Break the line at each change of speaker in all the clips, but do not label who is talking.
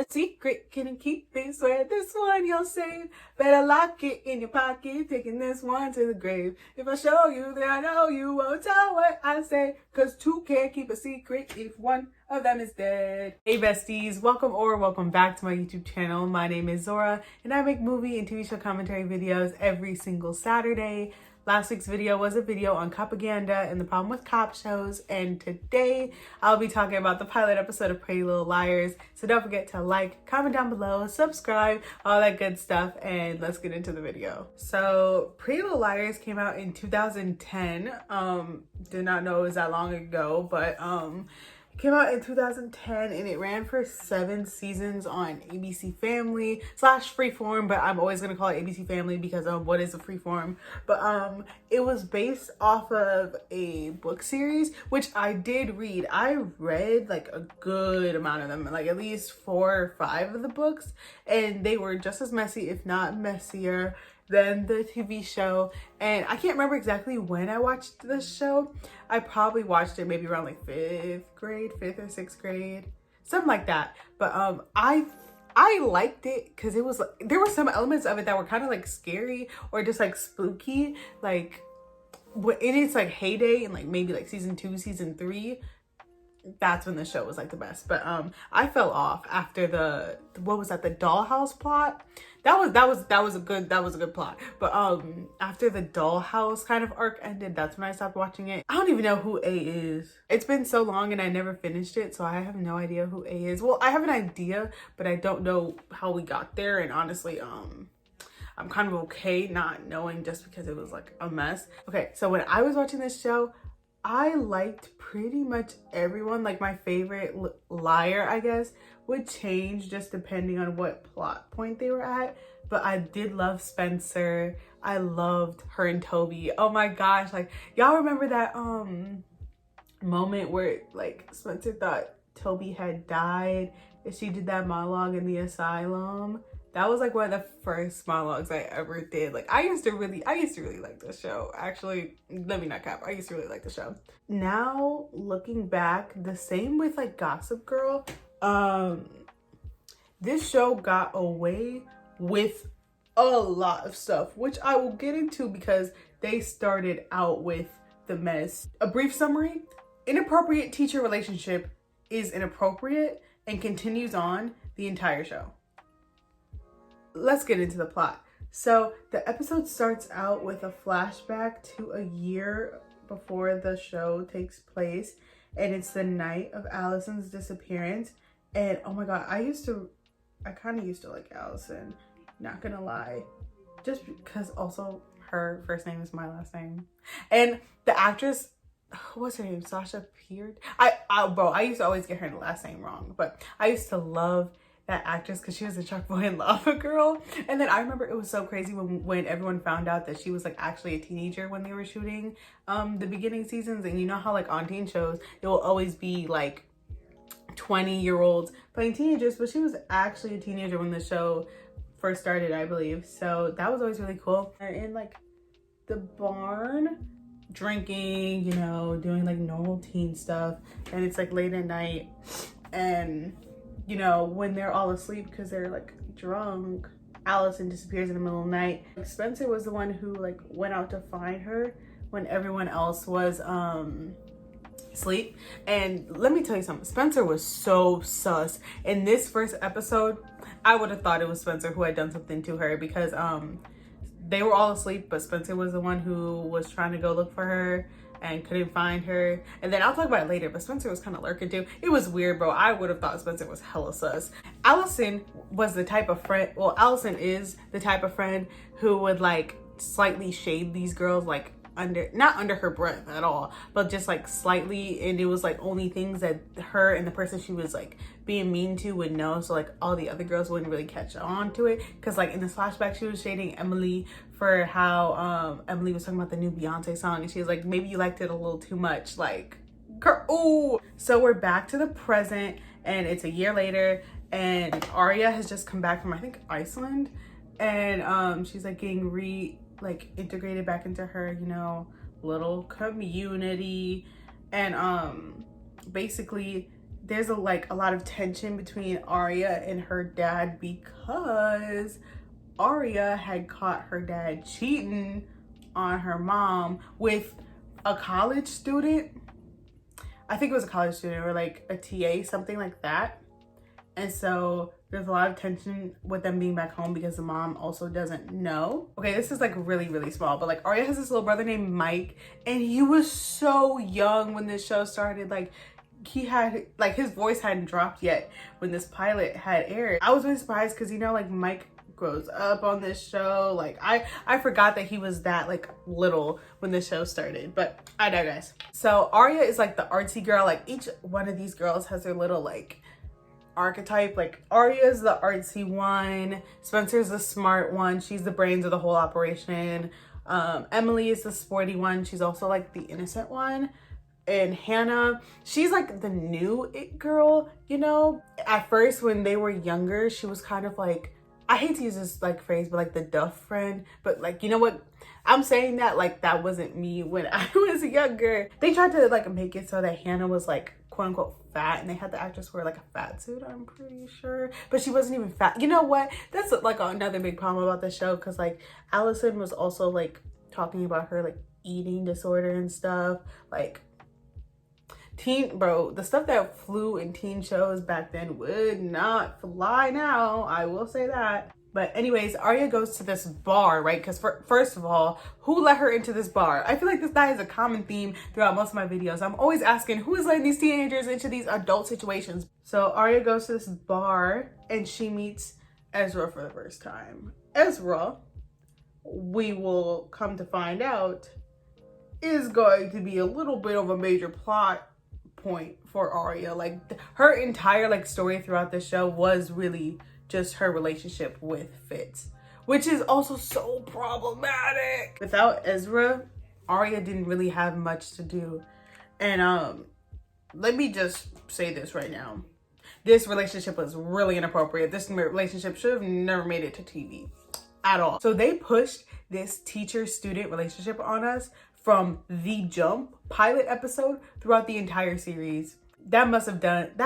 a secret, can you keep it? Swear this one you'll save. Better lock it in your pocket, taking this one to the grave. If I show you, then I know you won't tell what I say. Cause two can't keep a secret if one of them is dead. Hey besties, welcome back to my YouTube channel. My name is Zora and I make movie and TV show commentary videos every single Saturday. Last week's video was a video on propaganda and the problem with cop shows, and today I'll be talking about the pilot episode of Pretty Little Liars. So don't forget to like, comment down below, subscribe, all that good stuff, and let's get into the video. So Pretty Little Liars came out in 2010. Did not know it was that long ago, but it came out in 2010 and it ran for 7 seasons on ABC Family / Freeform, but I'm always gonna call it ABC Family because what is a Freeform? But it was based off of a book series, which I did read. I read like a good amount of them, like at least 4 or 5 of the books, and they were just as messy, if not messier, than the TV show. And I can't remember exactly when I watched this show. I probably watched it maybe around like 5th or 6th grade, something like that. But I liked it because it was like, there were some elements of it that were kind of like scary or just like spooky, like in its like heyday, and like maybe like season 2, season 3. That's when the show was like the best. But I fell off after the dollhouse plot. That was a good plot. But after the dollhouse kind of arc ended, that's when I stopped watching it. I don't even know who A is. It's been so long and I never finished it, so I have no idea who A is. Well, I have an idea, but I don't know how we got there, and honestly, I'm kind of okay not knowing just because it was like a mess. Okay, so when I was watching this show, I liked pretty much everyone. Like my favorite liar, I guess, would change just depending on what plot point they were at. But I did love Spencer. I loved her and Toby. Oh my gosh, like y'all remember that moment where like Spencer thought Toby had died and she did that monologue in the asylum? That was like one of the first monologues I ever did. Like I used to really like this show. Actually, let me not cap. I used to really like the show. Now looking back, the same with like Gossip Girl. This show got away with a lot of stuff, which I will get into because they started out with the mess. A brief summary: inappropriate teacher relationship is inappropriate and continues on the entire show. Let's get into the plot. So the episode starts out with a flashback to a year before the show takes place, and it's the night of Allison's disappearance. And oh my god, I kind of used to like Allison, not gonna lie, just because also her first name is my last name, and the actress, what's her name, Sasha Beard. I used to always get her last name wrong, but I used to love that actress because she was a Chuck Boy and Lava Girl. And then I remember it was so crazy when everyone found out that she was like actually a teenager when they were shooting the beginning seasons. And you know how like on teen shows it will always be like 20-year-olds playing teenagers, but she was actually a teenager when the show first started, I believe. So that was always really cool. They're in like the barn drinking, you know, doing like normal teen stuff, and it's like late at night, and you know, when they're all asleep because they're like drunk, Allison disappears in the middle of the night. Spencer was the one who like went out to find her when everyone else was asleep. And let me tell you something, Spencer was so sus. In this first episode, I would have thought it was Spencer who had done something to her because they were all asleep, but Spencer was the one who was trying to go look for her and couldn't find her. And then I'll talk about it later, but Spencer was kind of lurking too. It was weird, bro. I would have thought Spencer was hella sus. Allison was the type of friend, well, Allison is the type of friend who would like slightly shade these girls, like not under her breath at all, but just like slightly, and it was like only things that her and the person she was like being mean to would know, so like all the other girls wouldn't really catch on to it. Because like in this flashback she was shading Emily for how Emily was talking about the new Beyonce song, and she was like, maybe you liked it a little too much, like girl. Ooh. So we're back to the present and it's a year later, and Arya has just come back from I think Iceland, and she's like getting integrated back into her, you know, little community. And basically there's a lot of tension between Arya and her dad because Arya had caught her dad cheating on her mom with a college student. I think it was a college student or like a TA, something like that. And so there's a lot of tension with them being back home because the mom also doesn't know. Okay, this is like really, really small, but like Arya has this little brother named Mike, and he was so young when this show started. Like he had, like his voice hadn't dropped yet when this pilot had aired. I was really surprised because, you know, like Mike grows up on this show. Like I forgot that he was that like little when the show started, but I digress. So Arya is like the artsy girl. Like each one of these girls has their little like archetype. Like Arya's the artsy one, Spencer's the smart one, she's the brains of the whole operation. Emily is the sporty one, she's also like the innocent one. And Hannah, she's like the new it girl, you know. At first when they were younger, she was kind of like, I hate to use this like phrase, but like the duff friend. But like, you know what? I'm saying that like that wasn't me when I was younger. They tried to like make it so that Hannah was like quote unquote fat, and they had the actress wear like a fat suit, I'm pretty sure. But she wasn't even fat. You know what? That's like another big problem about the show, because like Allison was also like talking about her like eating disorder and stuff. Like the stuff that flew in teen shows back then would not fly now, I will say that. But anyways, Arya goes to this bar, right? Because first of all, who let her into this bar? I feel like that is a common theme throughout most of my videos. I'm always asking, who is letting these teenagers into these adult situations? So Arya goes to this bar and she meets Ezra for the first time. Ezra, we will come to find out, is going to be a little bit of a major plot point for Arya. Like her entire like story throughout the show was really just her relationship with Fitz, which is also so problematic. Without Ezra, Arya didn't really have much to do. And let me just say this right now. This relationship was really inappropriate. This relationship should have never made it to TV at all. So they pushed this teacher-student relationship on us from the jump pilot episode throughout the entire series. That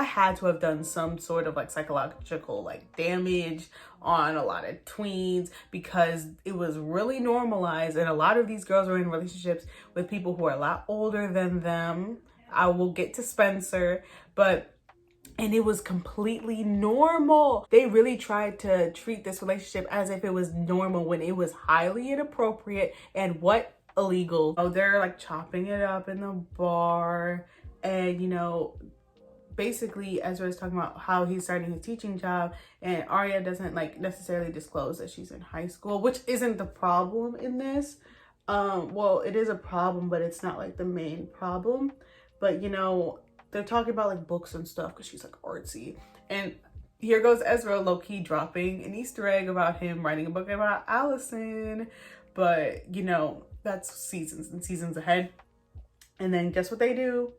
had to have done some sort of like psychological like damage on a lot of tweens, because it was really normalized, and a lot of these girls were in relationships with people who are a lot older than them. I will get to Spencer, and it was completely normal. They really tried to treat this relationship as if it was normal when it was highly inappropriate and illegal. Oh, they're like chopping it up in the bar, and you know, basically Ezra is talking about how he's starting his teaching job, and Arya doesn't like necessarily disclose that she's in high school, which isn't the problem in this. Well, it is a problem, but it's not like the main problem. But you know, they're talking about like books and stuff because she's like artsy, and here goes Ezra low-key dropping an Easter egg about him writing a book about Allison. But you know, that's seasons and seasons ahead. And then guess what they do?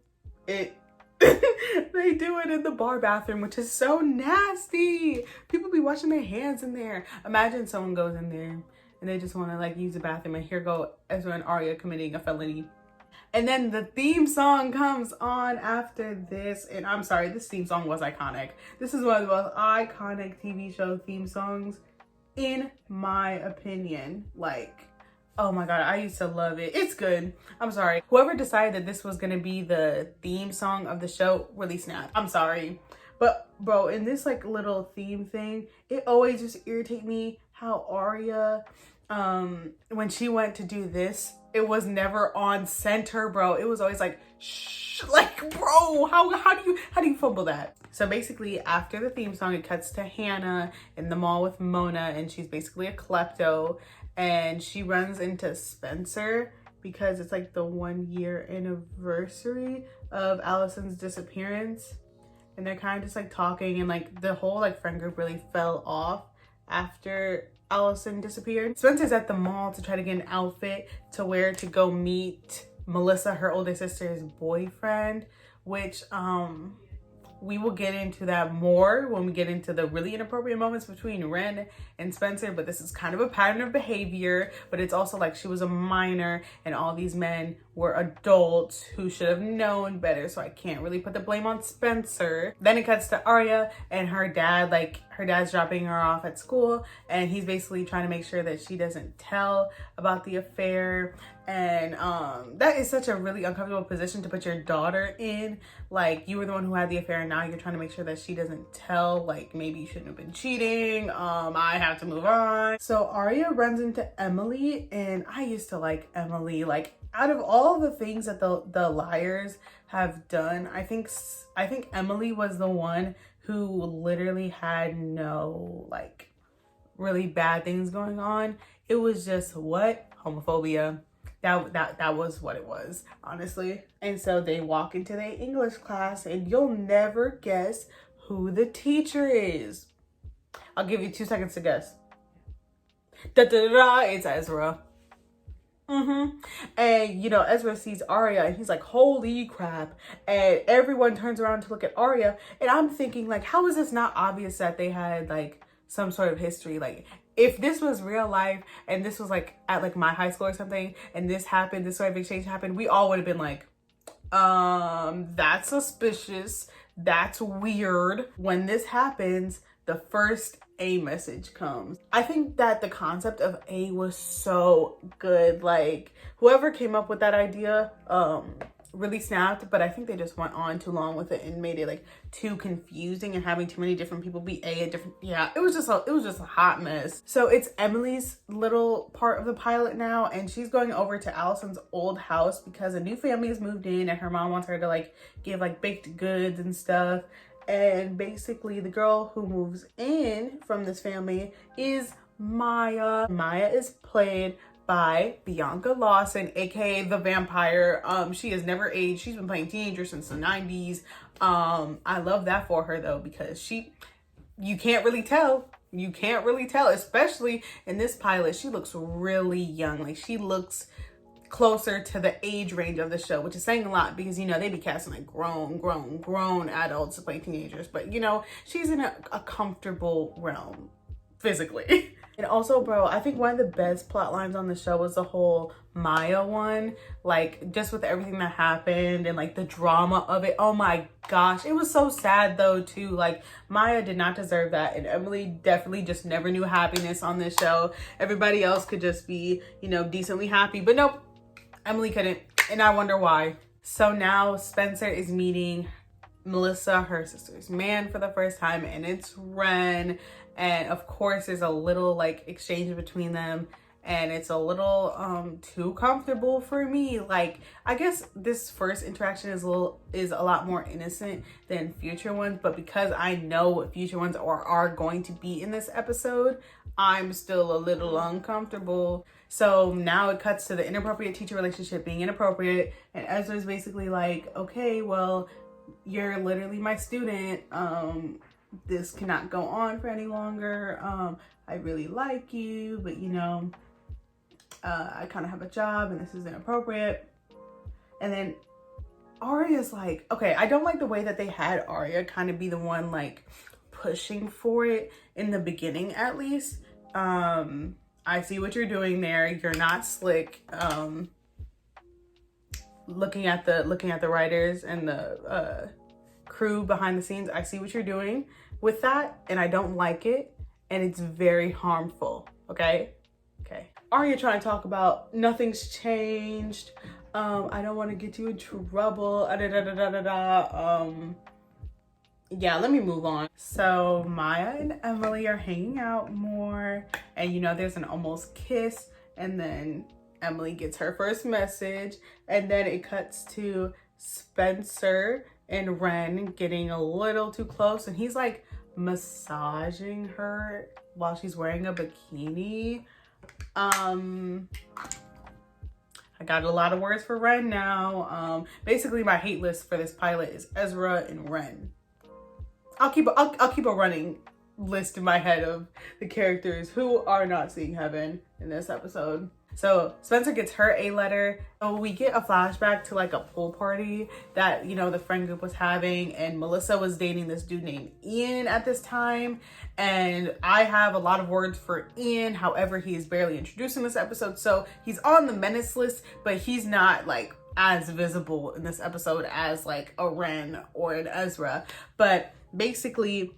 They do it in the bar bathroom, which is so nasty. People be washing their hands in there. Imagine someone goes in there and they just want to like use the bathroom, and here go Ezra and Arya committing a felony. And then the theme song comes on after this, and I'm sorry, this theme song was iconic. This is one of the most iconic TV show theme songs in my opinion. Like, oh my god, I used to love it. It's good. I'm sorry. Whoever decided that this was gonna be the theme song of the show really snapped. I'm sorry. But bro, in this like little theme thing, it always just irritates me how Arya, when she went to do this, it was never on center, bro. It was always like, shh, like, bro, how do you fumble that? So basically, after the theme song, it cuts to Hannah in the mall with Mona, and she's basically a klepto, and she runs into Spencer because it's like the 1 year anniversary of Allison's disappearance, and they're kind of just like talking, and like the whole like friend group really fell off after Allison disappeared. Spencer's at the mall to try to get an outfit to wear to go meet Melissa, her older sister's boyfriend, which we will get into that more when we get into the really inappropriate moments between Ren and Spencer. But this is kind of a pattern of behavior, but it's also like she was a minor and all these men were adults who should have known better, so I can't really put the blame on Spencer. Then it cuts to Arya and her dad, like her dad's dropping her off at school, and he's basically trying to make sure that she doesn't tell about the affair. And that is such a really uncomfortable position to put your daughter in. Like, you were the one who had the affair and now you're trying to make sure that she doesn't tell. Like, maybe you shouldn't have been cheating. I have to move on. So Arya runs into Emily, and I used to like Emily. Like, out of all the things that the liars have done, I think Emily was the one who literally had no like really bad things going on. It was just what? Homophobia. That was what it was, honestly. And so they walk into their English class, and you'll never guess who the teacher is. I'll give you 2 seconds to guess. It's Ezra. And you know, Ezra sees Arya and he's like, holy crap. And everyone turns around to look at Arya, and I'm thinking, like, how is this not obvious that they had like some sort of history? Like, if this was real life and this was like at like my high school or something, and this happened, this sort of exchange happened, we all would have been like, that's suspicious, that's weird. When this happens, the first A message comes. I think that the concept of A was so good. Like, whoever came up with that idea really snapped, but I think they just went on too long with it and made it like too confusing and having too many different people be A at different, yeah, it was just a hot mess. So it's Emily's little part of the pilot now, and she's going over to Allison's old house because a new family has moved in and her mom wants her to like give like baked goods and stuff. And basically the girl who moves in from this family is Maya. Maya is played by Bianca Lawson, aka the vampire. She has never aged. She's been playing teenagers since the 90s. I love that for her though, because you can't really tell. You can't really tell, especially in this pilot. She looks really young. Like, she looks closer to the age range of the show, which is saying a lot because, you know, they be casting like grown adults to play teenagers, but you know, she's in a comfortable realm physically. And also, bro, I think one of the best plot lines on the show was the whole Maya one, like just with everything that happened and like the drama of it. Oh my gosh, it was so sad though too. Like, Maya did not deserve that, and Emily definitely just never knew happiness on this show. Everybody else could just be, you know, decently happy, but nope, Emily couldn't, and I wonder why. So now Spencer is meeting Melissa, her sister's man, for the first time, and it's Ren. And of course there's a little like exchange between them, and it's a little too comfortable for me. Like, I guess this first interaction is a lot more innocent than future ones, but because I know what future ones are going to be in this episode, I'm still a little uncomfortable. So now it cuts to the inappropriate teacher relationship being inappropriate, and Ezra's basically like, okay, well, you're literally my student. This cannot go on for any longer. I really like you, but you know, I kind of have a job and this is inappropriate. And then Arya's like, okay, I don't like the way that they had Arya kind of be the one like pushing for it in the beginning, at least. I see what you're doing there. You're not slick. Looking at the writers and the crew behind the scenes, I see what you're doing with that, and I don't like it, and it's very harmful. Okay. Arya trying to talk about nothing's changed. I don't want to get you in trouble. Yeah, let me move on. So Maya and Emily are hanging out more, and you know, there's an almost kiss, and then Emily gets her first message, and then it cuts to Spencer and Ren getting a little too close, and he's like massaging her while she's wearing a bikini. I got a lot of words for Ren now. Basically my hate list for this pilot is Ezra and Ren. I'll keep a running list in my head of the characters who are not seeing heaven in this episode. So Spencer gets her A letter. So we get a flashback to like a pool party that, you know, the friend group was having, and Melissa was dating this dude named Ian at this time. And I have a lot of words for Ian. However, he is barely introduced in this episode. So he's on the menace list, but he's not like as visible in this episode as like a Ren or an Ezra. But basically,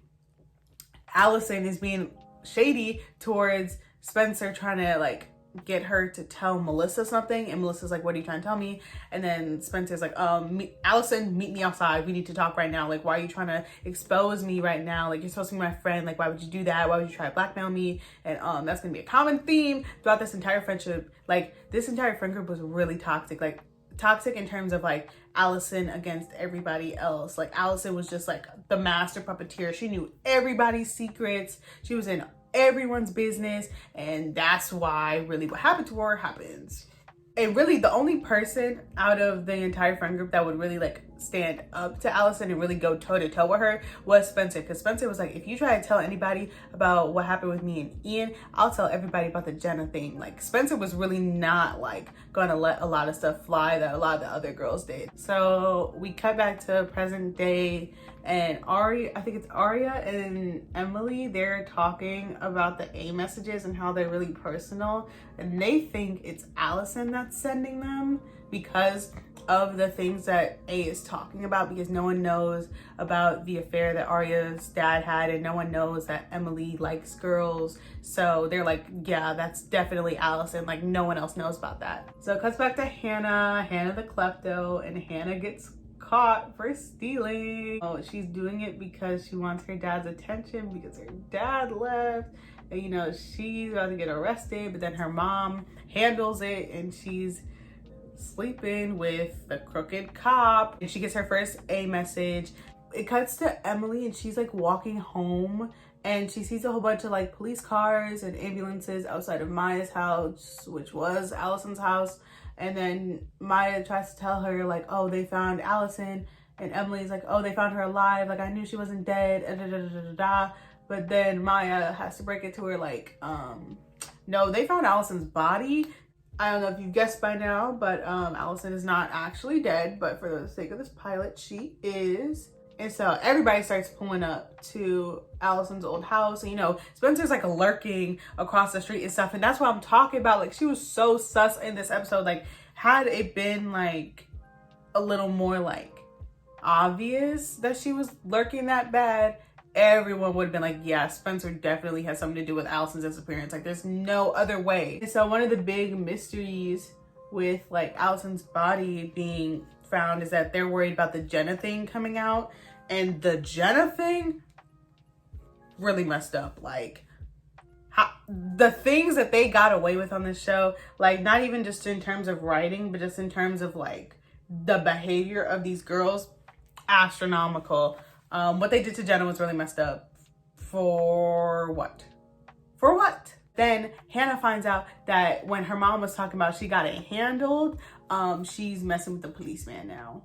Allison is being shady towards Spencer, trying to like get her to tell Melissa something, and Melissa's like, what are you trying to tell me? And then Spencer's like, Allison, meet me outside, we need to talk right now. Like, why are you trying to expose me right now? Like, you're supposed to be my friend. Like, why would you do that? Why would you try to blackmail me? And that's gonna be a common theme throughout this entire friendship. Like, this entire friend group was really toxic. Like, toxic in terms of like Allison against everybody else. Like, Allison was just like the master puppeteer. She knew everybody's secrets. She was in everyone's business, and that's why really what happened to her happens. And really the only person out of the entire friend group that would really like stand up to Allison and really go toe to toe with her was Spencer, because Spencer was like, if you try to tell anybody about what happened with me and Ian, I'll tell everybody about the Jenna thing. Like, Spencer was really not like gonna let a lot of stuff fly that a lot of the other girls did. So we cut back to present day, and I think it's Aria and Emily, they're talking about the A messages and how they're really personal, and they think it's Allison that's sending them because of the things that A is talking about, because no one knows about the affair that Aria's dad had, and no one knows that Emily likes girls. So they're like, yeah, that's definitely Allison. Like, no one else knows about that. So it cuts back to Hannah the klepto, and Hannah gets caught for stealing. Oh, she's doing it because she wants her dad's attention because her dad left, and you know, she's about to get arrested, but then her mom handles it and she's sleeping with the crooked cop, and she gets her first A message. It cuts to Emily, and she's like walking home, and she sees a whole bunch of like police cars and ambulances outside of Maya's house, which was Allison's house. And then Maya tries to tell her like, oh, they found Allison, and Emily's like, oh, they found her alive, like I knew she wasn't dead, but then Maya has to break it to her like, no, they found Allison's body. I don't know if you've guessed by now, but Allison is not actually dead, but for the sake of this pilot, she is. And so everybody starts pulling up to Allison's old house. And, you know, Spencer's like lurking across the street and stuff. And that's what I'm talking about. Like, she was so sus in this episode. Like, had it been like a little more like obvious that she was lurking that bad, everyone would have been like, yeah, Spencer definitely has something to do with Allison's disappearance. Like, there's no other way. And so one of the big mysteries with like Allison's body being found is that they're worried about the Jenna thing coming out. And the Jenna thing really messed up. Like, the things that they got away with on this show, like not even just in terms of writing, but just in terms of like the behavior of these girls, astronomical. What they did to Jenna was really messed up. For what? For what? Then Hannah finds out that when her mom was talking about she got it handled, she's messing with the policeman now.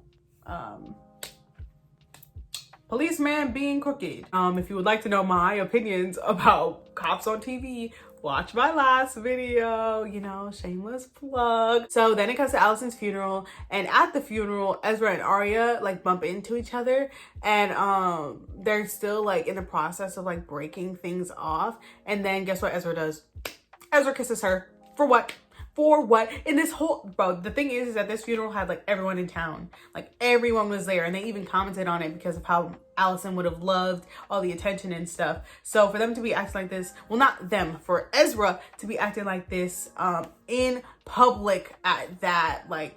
Policeman being crooked. If you would like to know my opinions about cops on TV, watch my last video, you know, shameless plug. So then it comes to Allison's funeral, and at the funeral, Ezra and Aria like bump into each other, and they're still like in the process of like breaking things off. And then guess what Ezra does? Ezra kisses her. For what? For what? In this whole, bro, the thing is that this funeral had like everyone in town. Like, everyone was there, and they even commented on it because of how Allison would have loved all the attention and stuff. So for them to be acting like this, well, not them, for Ezra to be acting like this in public at that, like,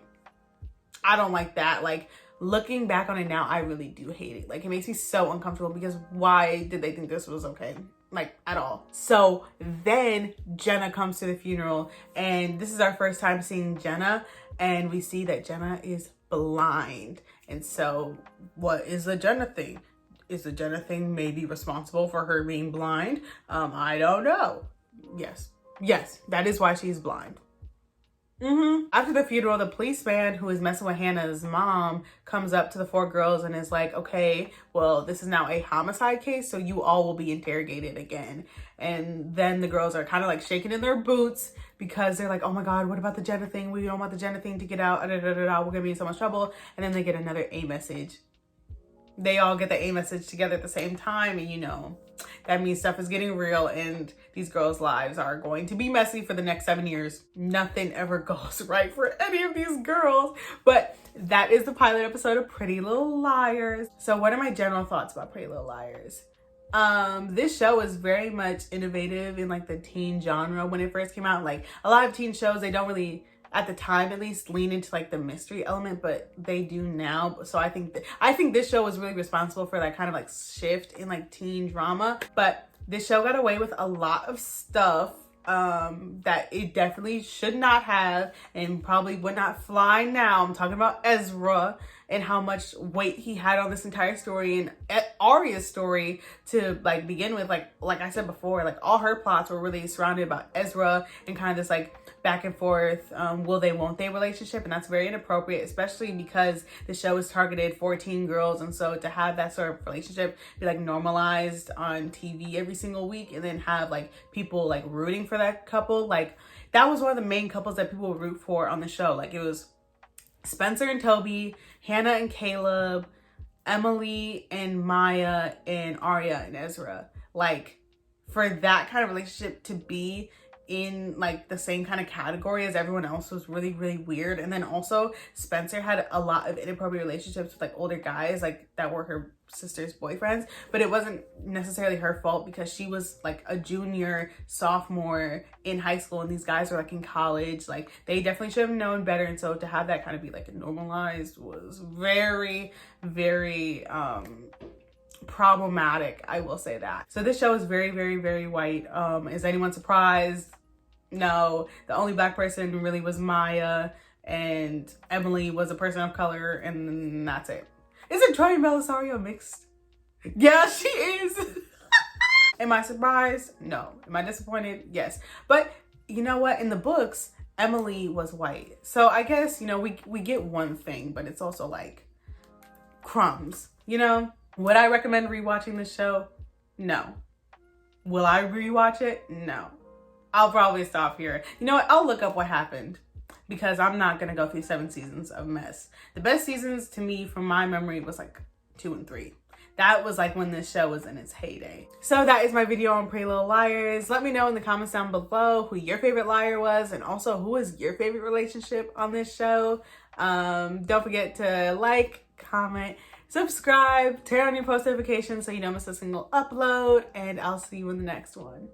I don't like that. Like, looking back on it now, I really do hate it. Like, it makes me so uncomfortable, because why did they think this was okay? Like, at all. So then Jenna comes to the funeral, and this is our first time seeing Jenna, and we see that Jenna is blind. And so what is the Jenna thing? Is the Jenna thing maybe responsible for her being blind? I don't know. Yes, that is why she's blind. After the funeral, the policeman who is messing with Hannah's mom comes up to the four girls and is like, okay, well, this is now a homicide case, so you all will be interrogated again. And then the girls are kind of like shaking in their boots, because they're like, oh my God, what about the Jenna thing? We don't want the Jenna thing to get out. We're gonna be in so much trouble. And then they get another A message. They all get the A message together at the same time, and you know, That means stuff is getting real and these girls' lives are going to be messy for the next 7 years. Nothing ever goes right for any of these girls. But that is the pilot episode of Pretty Little Liars. So what are my general thoughts about Pretty Little Liars? This show is very much innovative in like the teen genre. When it first came out, like a lot of teen shows, they don't really, at the time at least, lean into like the mystery element, but they do now. So I think this show was really responsible for that kind of like shift in like teen drama. But this show got away with a lot of stuff that it definitely should not have and probably would not fly now. I'm talking about Ezra and how much weight he had on this entire story, and Arya's story to like begin with. Like I said before, like all her plots were really surrounded about Ezra and kind of this like back and forth will they won't they relationship, and that's very inappropriate, especially because the show is targeted 14 girls, and so to have that sort of relationship be like normalized on TV every single week and then have like people like rooting for that couple, like that was one of the main couples that people would root for on the show. Like it was Spencer and Toby, Hannah and Caleb, Emily and Maya, and Arya and Ezra. Like for that kind of relationship to be in like the same kind of category as everyone else was really, really weird. And then also Spencer had a lot of inappropriate relationships with like older guys like that were her sister's boyfriends, but it wasn't necessarily her fault because she was like a junior, sophomore in high school and these guys were like in college. Like they definitely should have known better, and so to have that kind of be like normalized was very, very problematic, I will say that. So this show is very, very, very white. Is anyone surprised? No. The only black person really was Maya, and Emily was a person of color, and that's it. Isn't Troy and Belisario mixed? Yeah, she is. Am I surprised? No. Am I disappointed? Yes. But you know what? In the books, Emily was white. So I guess, you know, we get one thing, but it's also like crumbs, you know? Would I recommend rewatching this show? No. Will I rewatch it? No. I'll probably stop here. You know what? I'll look up what happened because I'm not going to go through 7 seasons of mess. The best seasons to me, from my memory, was like 2 and 3. That was like when this show was in its heyday. So that is my video on Pretty Little Liars. Let me know in the comments down below who your favorite liar was, and also who is your favorite relationship on this show. Don't forget to like, comment, subscribe, turn on your post notifications so you don't miss a single upload, and I'll see you in the next one.